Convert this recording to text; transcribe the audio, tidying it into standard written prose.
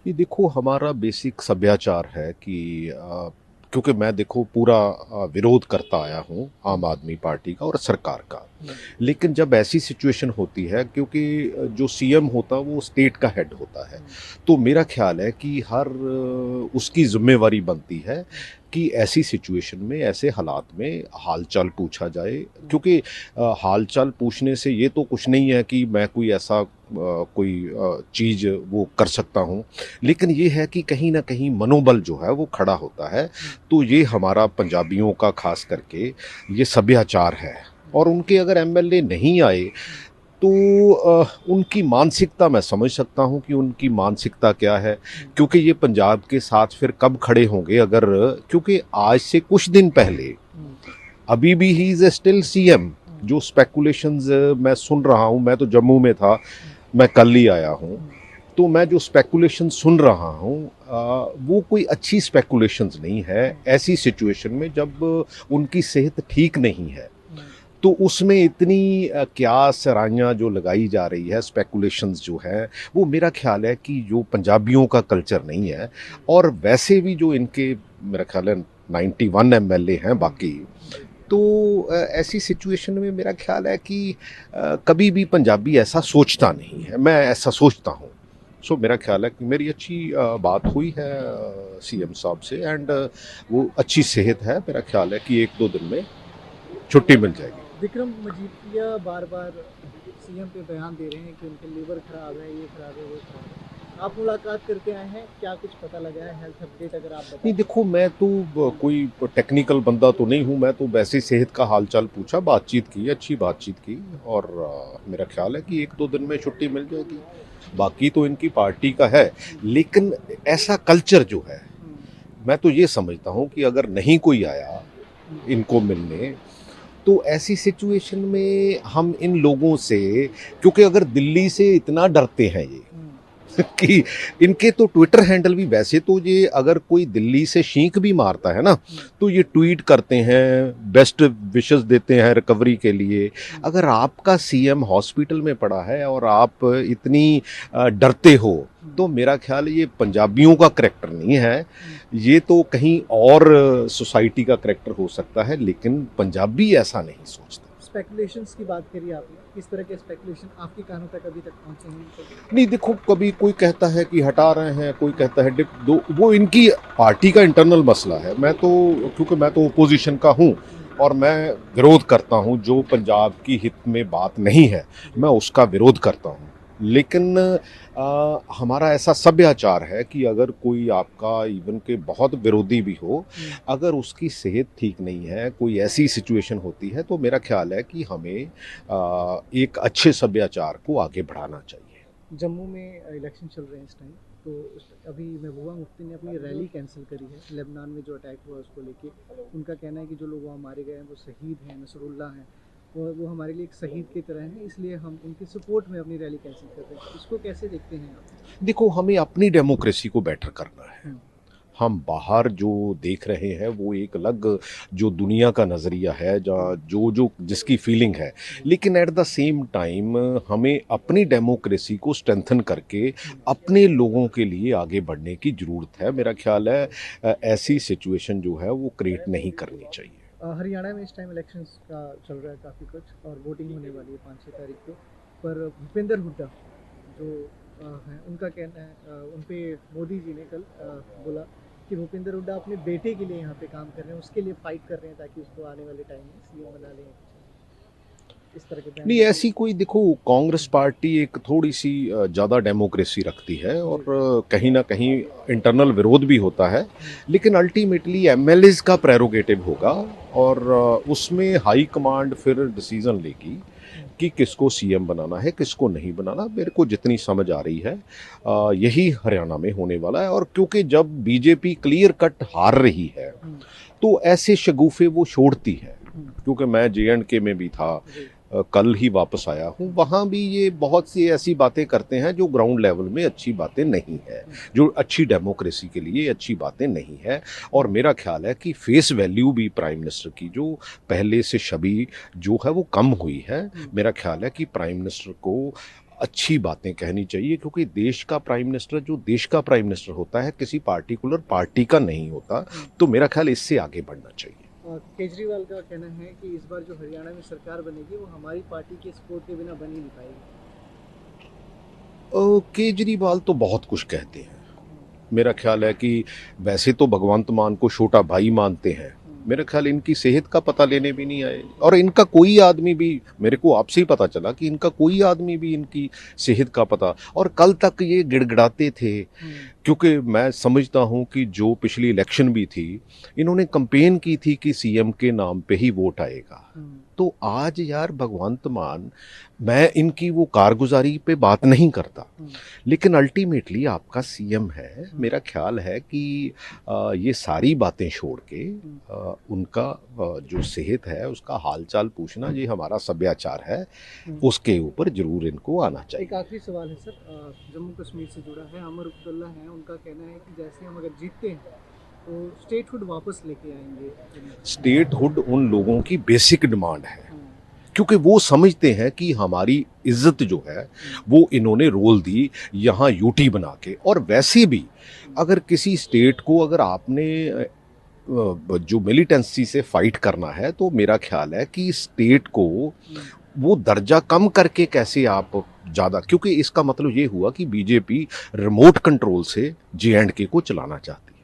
ये देखो हमारा बेसिक सभ्याचार है कि क्योंकि मैं देखो पूरा विरोध करता आया हूँ हुँ, आम आदमी पार्टी का और सरकार का। हुँ, लेकिन जब ऐसी सिचुएशन होती है क्योंकि जो सीएम होता है वो स्टेट का हेड होता है। हुँ, तो मेरा ख्याल है कि हर उसकी ज़िम्मेवारी बनती है हुँ, कि ऐसी सिचुएशन में, ऐसे हालात में हाल-चाल पूछा जाए। हुँ, क्योंकि हाल-चाल पूछने से ये तो कुछ नहीं है कि मैं कोई ऐसा कोई चीज़ वो कर सकता हूँ। लेकिन ये है कि कहीं न कहीं मनोबल जो है वो खड़ा होता है। हुँ, तो ये हमारा पंजाबियों का ख़ास करके ये सभ्याचार है। हुँ, और उनके अगर एमएलए नहीं आए हुँ, तो उनकी मानसिकता मैं समझ सकता हूँ कि उनकी मानसिकता क्या है। हुँ, क्योंकि ये पंजाब के साथ फिर कब खड़े होंगे अगर क्योंकि आज से कुछ दिन पहले हुँ, अभी भी ही इज़ स्टिल सीएम। हुँ, जो स्पेकुलेशंस मैं सुन रहा हूँ, मैं तो जम्मू में था, हुँ, मैं कल ही आया हूँ। हुँ, तो मैं जो स्पेकुलेशन सुन रहा हूँ वो कोई अच्छी स्पेकुलेशंस नहीं है हुँ, ऐसी सिचुएशन में जब उनकी सेहत ठीक नहीं है। हुँ, तो उसमें इतनी क्या सराहियाँ जो लगाई जा रही है, स्पेकुलेशंस जो हैं, वो मेरा ख़्याल है कि जो पंजाबियों का कल्चर नहीं है। हुँ, और वैसे भी जो इनके मेरा ख़्याल है 91 एमएलए हैं हुँ, बाकी। जी, तो ऐसी सिचुएशन में मेरा ख़्याल है कि कभी भी पंजाबी ऐसा सोचता नहीं है, मैं ऐसा सोचता हूँ। सो मेरा ख़्याल है कि मेरी अच्छी बात हुई है सीएम साहब से एंड वो अच्छी सेहत है, मेरा ख़्याल है कि 1-2 दिन में छुट्टी मिल जाएगी। विक्रम मजीठिया बार-बार सीएम पे बयान दे रहे हैं कि उनके लीवर खराब है, ये खराब है, वो खराब है। आप मुलाकात करके आए हैं, क्या कुछ पता लगा है? हेल्थ अपडेट अगर आप नहीं बताएँ? देखो मैं तो हुँ, कोई टेक्निकल बंदा तो नहीं हूँ, मैं तो वैसे ही सेहत का हाल चाल पूछा, बातचीत की, अच्छी बातचीत की। और मेरा ख्याल है कि 1-2 दिन में छुट्टी मिल जाएगी। बाकी तो इनकी पार्टी का है। हुँ, लेकिन ऐसा कल्चर जो है, हुँ, मैं तो ये समझता हूँ कि अगर नहीं कोई आया हुँ, इनको मिलने, तो ऐसी सिचुएशन में हम इन लोगों से, क्योंकि अगर दिल्ली से इतना डरते हैं ये हुँ, कि इनके तो ट्विटर हैंडल भी, वैसे तो ये अगर कोई दिल्ली से छींक भी मारता है ना, हुँ, तो ये ट्वीट करते हैं, बेस्ट विशेस देते हैं रिकवरी के लिए। हुँ, अगर आपका सीएम हॉस्पिटल में पड़ा है और आप इतनी डरते हो, हुँ, तो मेरा ख्याल ये पंजाबियों का करैक्टर नहीं है। हुँ। ये तो कहीं और सोसाइटी का करैक्टर हो सकता है, लेकिन पंजाबी ऐसा नहीं सोचता। स्पेकुलेशंस की बात करी आपने, किस तरह के स्पेकुलेशन आपके कानों तक अभी तक पहुँचे हैं कभी? नहीं देखो, कभी कोई कहता है कि हटा रहे हैं, कोई हुँ, कहता है डिप दो, वो इनकी पार्टी का इंटरनल मसला है। मैं तो, क्योंकि मैं तो ओपोजिशन का हूँ हुँ, और मैं विरोध करता हूँ, जो पंजाब की हित में बात नहीं है जी, मैं उसका विरोध करता हूँ। लेकिन हमारा ऐसा सभ्याचार है कि अगर कोई आपका इवन के बहुत विरोधी भी हो, हुँ। अगर उसकी सेहत ठीक नहीं है, कोई ऐसी सिचुएशन होती है, तो मेरा ख्याल है कि हमें एक अच्छे सभ्याचार को आगे बढ़ाना चाहिए। जम्मू में इलेक्शन चल रहे हैं इस टाइम, तो उस अभी महबूबा मुफ्ती ने अपनी रैली कैंसिल करी है लेबनान में जो अटैक हुआ उसको लेके। उनका कहना है कि जो लोग वहाँ मारे गए हैं वो शहीद हैं, नसरुल्ला हैं, और वो हमारे लिए एक शहीद की तरह हैं, इसलिए हम उनकी सपोर्ट में अपनी रैली कैंसिल कर रहे हैं। इसको कैसे देखते हैं आप? देखो हमें अपनी डेमोक्रेसी को बेटर करना है। हुँ, हम बाहर जो देख रहे हैं वो एक अलग जो दुनिया का नज़रिया है, हुँ, जो जो जिसकी फीलिंग है। जी, लेकिन एट द सेम टाइम हमें अपनी डेमोक्रेसी को स्ट्रेंथन करके हुँ, अपने लोगों के लिए आगे बढ़ने की ज़रूरत है। मेरा ख्याल है ऐसी सिचुएशन जो है वो क्रिएट नहीं करनी चाहिए। हरियाणा में इस टाइम इलेक्शंस का चल रहा है काफ़ी कुछ, और वोटिंग होने वाली है 5-6 तारीख को। पर भूपेंद्र हुड्डा जो हैं, उनका कहना है, उन पे मोदी जी ने कल बोला कि भूपेंद्र हुड्डा अपने बेटे के लिए यहाँ पे काम कर रहे हैं, उसके लिए फाइट कर रहे हैं ताकि उसको आने वाले टाइम में सीएम बना लें। इस तरह के बयान नहीं आपको? ऐसी कोई, देखो कांग्रेस हुँ, पार्टी एक थोड़ी सी ज़्यादा डेमोक्रेसी रखती है और जी, कहीं ना कहीं इंटरनल विरोध भी होता है। हुँ, लेकिन अल्टीमेटली एमएलएज का प्रेरोगेटिव होगा हुँ, और उसमें हाई कमांड फिर डिसीजन लेगी हुँ, कि किसको सीएम बनाना है, किसको नहीं बनाना। मेरे को जितनी समझ आ रही है यही हरियाणा में होने वाला है। और क्योंकि जब बीजेपी क्लियर कट हार रही है, हुँ, तो ऐसे शगुफे वो छोड़ती है। हुँ, क्योंकि मैं जेएंडके में भी था, जी, कल ही वापस आया हूँ, हुँ, वहाँ भी ये बहुत सी ऐसी बातें करते हैं जो ग्राउंड लेवल में अच्छी बातें नहीं है, हुँ, जो अच्छी डेमोक्रेसी के लिए अच्छी बातें नहीं है। और हुँ, मेरा ख्याल है कि फेस वैल्यू भी प्राइम मिनिस्टर की जो पहले से छवि जो है वो कम हुई है। हुँ, मेरा ख्याल है कि प्राइम मिनिस्टर को अच्छी बातें कहनी चाहिए, क्योंकि देश का प्राइम मिनिस्टर जो देश का प्राइम मिनिस्टर होता है किसी पार्टिकुलर पार्टी का नहीं होता। तो मेरा ख्याल इससे आगे बढ़ना चाहिए। केजरीवाल का कहना है कि इस बार जो हरियाणा में सरकार बनेगी वो हमारी पार्टी के सपोर्ट के बिना बन ही नहीं पाएगी। केजरीवाल तो बहुत कुछ कहते हैं। मेरा ख्याल है कि वैसे तो भगवंत मान को छोटा भाई मानते हैं। मेरा ख्याल इनकी सेहत का पता लेने भी नहीं आए, और इनका कोई आदमी भी, मेरे को आपसे ही पता चला कि इनका कोई आदमी भी इनकी सेहत का पता, और कल तक ये गिड़गिड़ाते थे। क्योंकि मैं समझता हूं कि जो पिछली इलेक्शन भी थी, इन्होंने कंपेन की थी कि सीएम के नाम पे ही वोट आएगा। तो आज यार भगवंत मान, मैं इनकी वो कारगुजारी पे बात नहीं करता, लेकिन अल्टीमेटली आपका सीएम है। मेरा ख्याल है कि ये सारी बातें छोड़ के उनका जो सेहत है उसका हालचाल पूछना, ये हमारा सभ्याचार है, उसके ऊपर जरूर इनको आना चाहिए। एक आखिरी सवाल है सर, जम्मू कश्मीर से जुड़ा है। अमर अब्दुल्ला हैं, उनका कहना है कि जैसे हम अगर जीतते हैं तो स्टेटहुड वापस लेके आएंगे। स्टेटहुड उन लोगों की बेसिक डिमांड है, क्योंकि वो समझते हैं कि हमारी इज्जत जो है वो इन्होंने रोल दी यहाँ यूटी बना के। और वैसे भी अगर किसी स्टेट को, अगर आपने जो मिलिटेंसी से फाइट करना है, तो मेरा ख्याल है कि स्टेट को वो दर्जा कम करके कैसे आप ज़्यादा, क्योंकि इसका मतलब ये हुआ कि बीजेपी रिमोट कंट्रोल से जे एंड के को चलाना चाहती है।